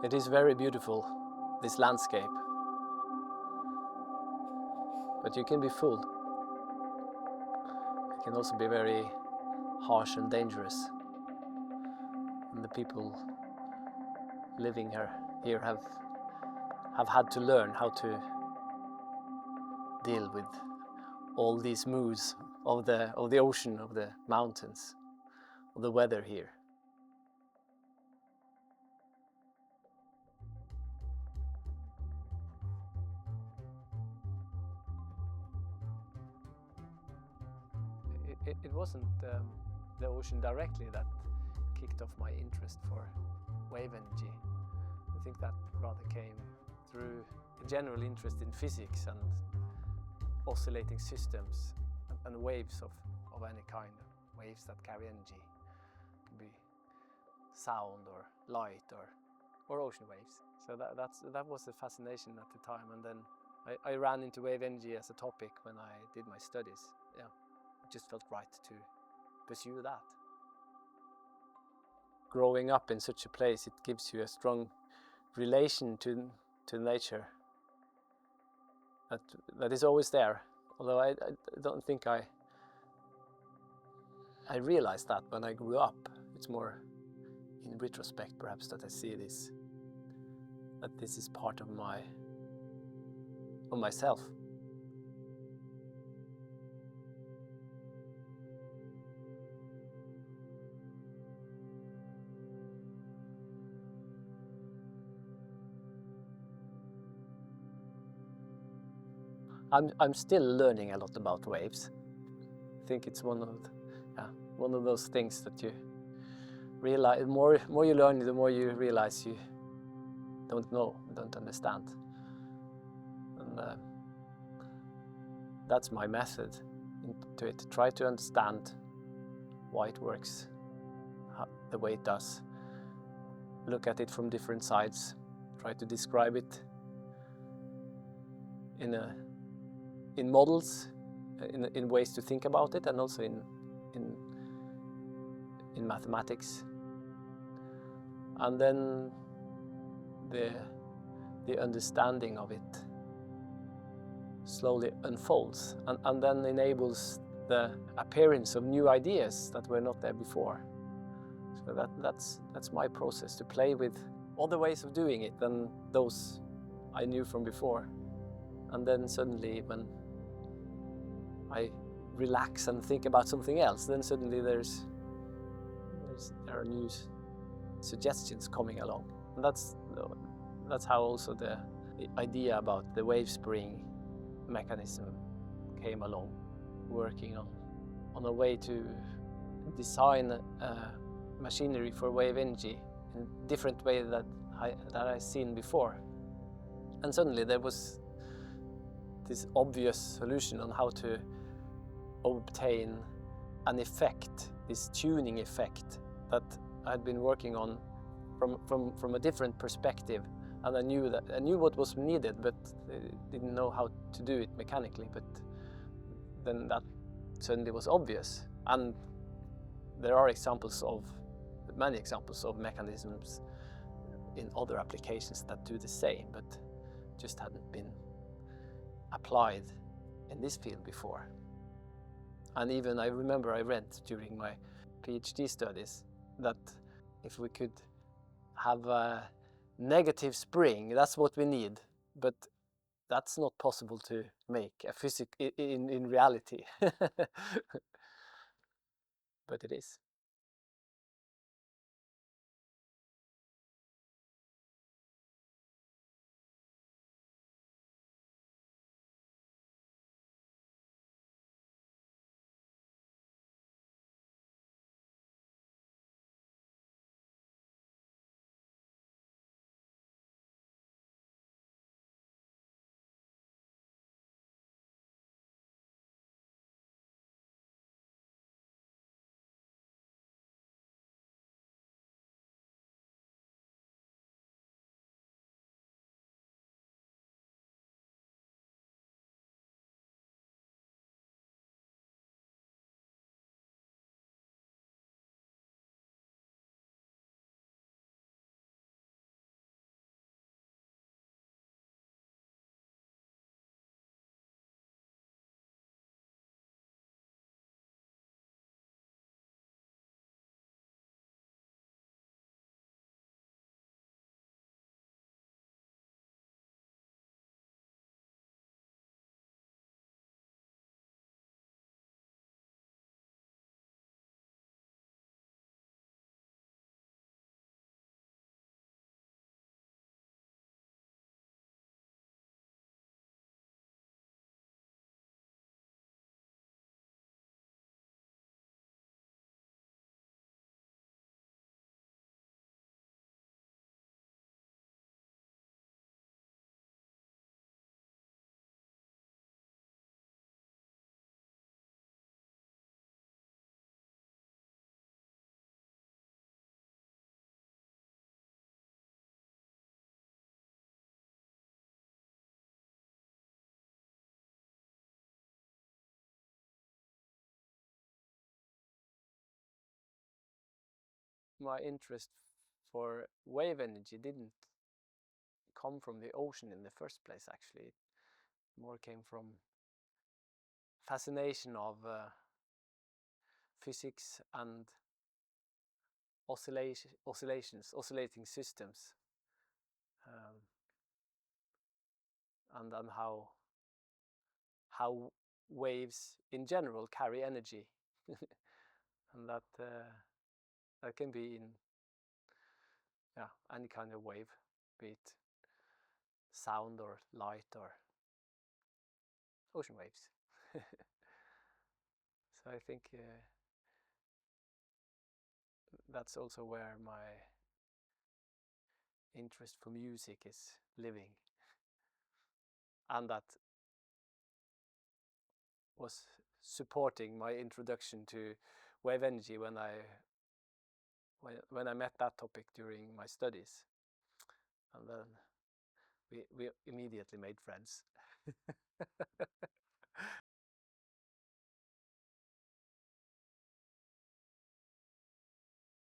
It is very beautiful, this landscape, but you can be fooled. It can also be very harsh and dangerous. And the people living here have had to learn how to deal with all these moods of the ocean, of the mountains, of the weather here. It wasn't the ocean directly that kicked off my interest for wave energy. I think that rather came through a general interest in physics and oscillating systems and waves of any kind, waves that carry energy. It could be sound or light or ocean waves. So that was a fascination at the time, and then I ran into wave energy as a topic when I did my studies. Yeah, it just felt right to pursue that. Growing up in such a place, it gives you a strong relation to nature that is always there. Although I don't think I realized that when I grew up. It's more in retrospect perhaps that I see this, that this is part of myself. I'm still learning a lot about waves. I think it's one of those things that you realize, more you learn, the more you realize you don't know, don't understand. And that's my method into it. Try to understand why it works, the way it does. Look at it from different sides. Try to describe it in models, in ways to think about it, and also in mathematics. And then the understanding of it slowly unfolds and then enables the appearance of new ideas that were not there before. So that's my process, to play with other ways of doing it than those I knew from before. And then suddenly, when I relax and think about something else, then suddenly there are new suggestions coming along. And that's how also the idea about the wave spring mechanism came along, working on a way to design machinery for wave energy in a different way that I've seen before. And suddenly there was this obvious solution on how to obtain an effect, this tuning effect that I'd been working on from a different perspective. And I knew what was needed, but didn't know how to do it mechanically. But then that suddenly was obvious. And there are many examples of mechanisms in other applications that do the same, but just hadn't been applied in this field before. And even I remember I read during my PhD studies that if we could have a negative spring, that's what we need, but that's not possible to make in reality. But it is. my interest for wave energy didn't come from the ocean in the first place, actually. It more came from fascination of physics and oscillating systems, and then how waves in general carry energy, and that can be in any kind of wave, be it sound or light or ocean waves. So I think that's also where my interest for music is living, and that was supporting my introduction to wave energy when I met that topic during my studies, and then we immediately made friends.